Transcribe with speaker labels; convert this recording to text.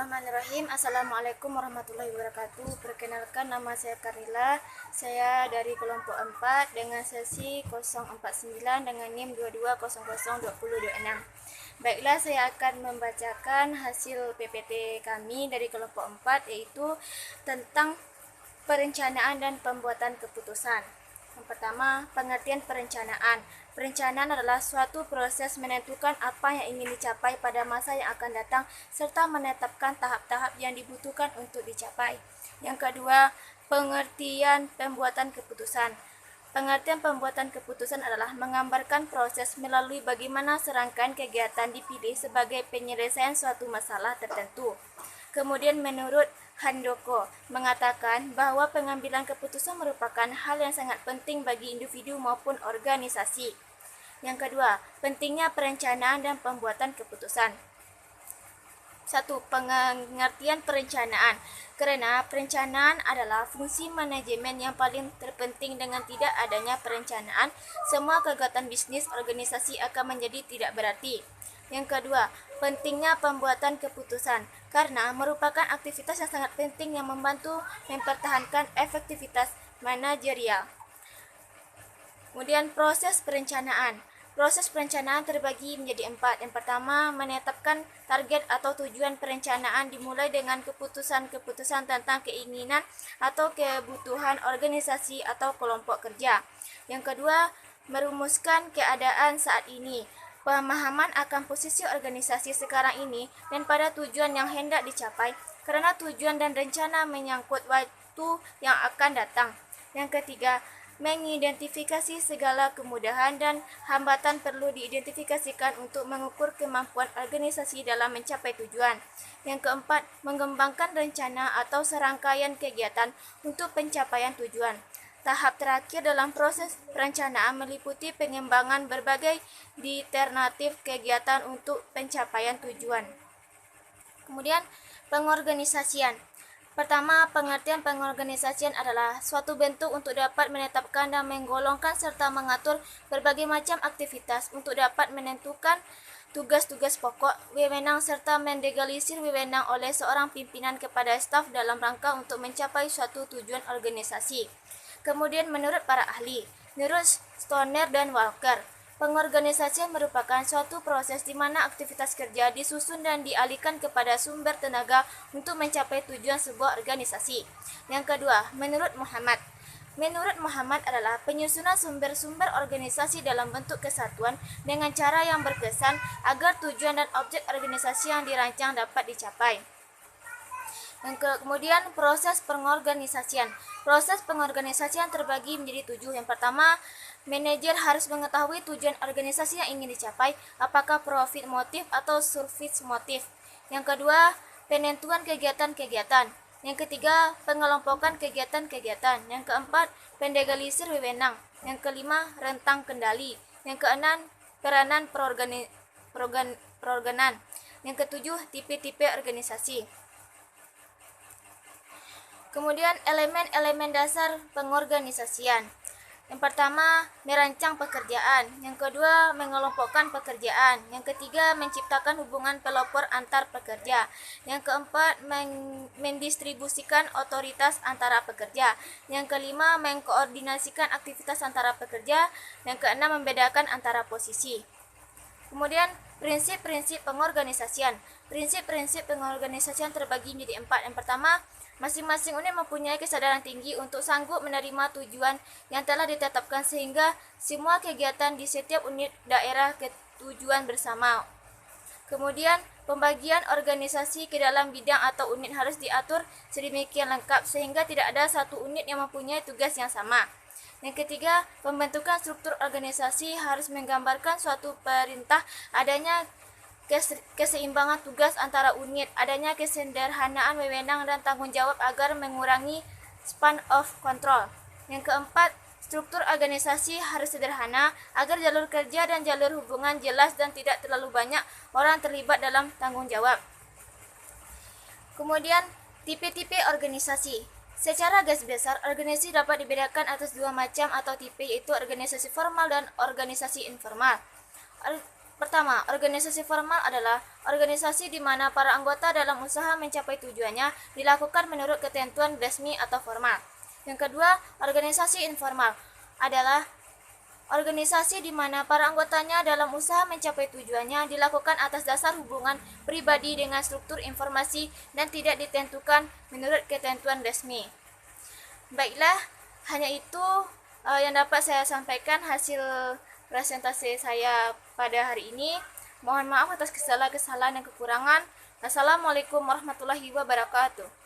Speaker 1: Bismillahirrahmanirrahim. Assalamualaikum warahmatullahi wabarakatuh. Perkenalkan, nama saya Karnila. Saya dari kelompok 4 dengan sesi 049 dengan NIM 22002026. Baiklah, saya akan membacakan hasil PPT kami dari kelompok 4, yaitu tentang perencanaan dan pembuatan keputusan. Yang pertama, pengertian perencanaan. Perencanaan adalah suatu proses menentukan apa yang ingin dicapai pada masa yang akan datang serta menetapkan tahap-tahap yang dibutuhkan untuk dicapai. Yang kedua, pengertian pembuatan keputusan. Pengertian pembuatan keputusan adalah menggambarkan proses melalui bagaimana serangkaian kegiatan dipilih sebagai penyelesaian suatu masalah tertentu. Kemudian menurut Handoko mengatakan bahwa pengambilan keputusan merupakan hal yang sangat penting bagi individu maupun organisasi. Yang kedua, pentingnya perencanaan dan pembuatan keputusan. 1. Pengertian perencanaan. Karena perencanaan adalah fungsi manajemen yang paling terpenting. Dengan tidak adanya perencanaan, semua kegiatan bisnis organisasi akan menjadi tidak berarti. Yang kedua, pentingnya pembuatan keputusan, karena merupakan aktivitas yang sangat penting yang membantu mempertahankan efektivitas manajerial. Kemudian proses perencanaan. Proses perencanaan terbagi menjadi 4. Yang pertama, menetapkan target atau tujuan perencanaan dimulai dengan keputusan-keputusan tentang keinginan atau kebutuhan organisasi atau kelompok kerja. Yang kedua, merumuskan keadaan saat ini. Pemahaman akan posisi organisasi sekarang ini dan pada tujuan yang hendak dicapai, karena tujuan dan rencana menyangkut waktu yang akan datang. Yang ketiga, mengidentifikasi segala kemudahan dan hambatan perlu diidentifikasikan untuk mengukur kemampuan organisasi dalam mencapai tujuan. Yang keempat, mengembangkan rencana atau serangkaian kegiatan untuk pencapaian tujuan. Tahap terakhir dalam proses perencanaan meliputi pengembangan berbagai alternatif kegiatan untuk pencapaian tujuan. Kemudian, pengorganisasian. Pertama, pengertian pengorganisasian adalah suatu bentuk untuk dapat menetapkan dan menggolongkan serta mengatur berbagai macam aktivitas untuk dapat menentukan tugas-tugas pokok, wewenang serta mendelegasi wewenang oleh seorang pimpinan kepada staf dalam rangka untuk mencapai suatu tujuan organisasi. Kemudian menurut para ahli, menurut Stoner dan Walker, pengorganisasian merupakan suatu proses di mana aktivitas kerja disusun dan dialihkan kepada sumber tenaga untuk mencapai tujuan sebuah organisasi. Yang kedua, menurut Muhammad. Menurut Muhammad adalah penyusunan sumber-sumber organisasi dalam bentuk kesatuan dengan cara yang berkesan agar tujuan dan objek organisasi yang dirancang dapat dicapai. Kemudian proses pengorganisasian. Proses pengorganisasian terbagi menjadi 7. Yang pertama, manajer harus mengetahui tujuan organisasi yang ingin dicapai, apakah profit motif atau service motif. Yang kedua, penentuan kegiatan-kegiatan. Yang ketiga, pengelompokan kegiatan-kegiatan. Yang keempat, pendelegalisir wewenang. Yang kelima, rentang kendali. Yang keenam, peranan perorganan. Yang ketujuh, tipe-tipe organisasi. Kemudian elemen-elemen dasar pengorganisasian. Yang pertama, merancang pekerjaan. Yang kedua, mengelompokkan pekerjaan. Yang ketiga, menciptakan hubungan pelopor antar pekerja. Yang keempat, mendistribusikan otoritas antara pekerja. Yang kelima, mengkoordinasikan aktivitas antara pekerja. Yang keenam, membedakan antara posisi. Kemudian, prinsip-prinsip pengorganisasian. Prinsip-prinsip pengorganisasian terbagi menjadi 4. Yang pertama, masing-masing unit mempunyai kesadaran tinggi untuk sanggup menerima tujuan yang telah ditetapkan sehingga semua kegiatan di setiap unit daerah ke tujuan bersama. Kemudian, pembagian organisasi ke dalam bidang atau unit harus diatur sedemikian lengkap sehingga tidak ada satu unit yang mempunyai tugas yang sama. Yang ketiga, pembentukan struktur organisasi harus menggambarkan suatu perintah, adanya keseimbangan tugas antara unit, adanya kesederhanaan wewenang dan tanggung jawab agar mengurangi span of control. Yang keempat, struktur organisasi harus sederhana agar jalur kerja dan jalur hubungan jelas dan tidak terlalu banyak orang terlibat dalam tanggung jawab. Kemudian, tipe-tipe organisasi. Secara garis besar, organisasi dapat dibedakan atas dua macam atau tipe, yaitu organisasi formal dan organisasi informal. Pertama, organisasi formal adalah organisasi di mana para anggota dalam usaha mencapai tujuannya dilakukan menurut ketentuan resmi atau formal. Yang kedua, organisasi informal adalah organisasi di mana para anggotanya dalam usaha mencapai tujuannya dilakukan atas dasar hubungan pribadi dengan struktur informasi dan tidak ditentukan menurut ketentuan resmi. Baiklah, hanya itu yang dapat saya sampaikan hasil presentasi saya pada hari ini. Mohon maaf atas kesalahan-kesalahan dan kekurangan. Assalamualaikum warahmatullahi wabarakatuh.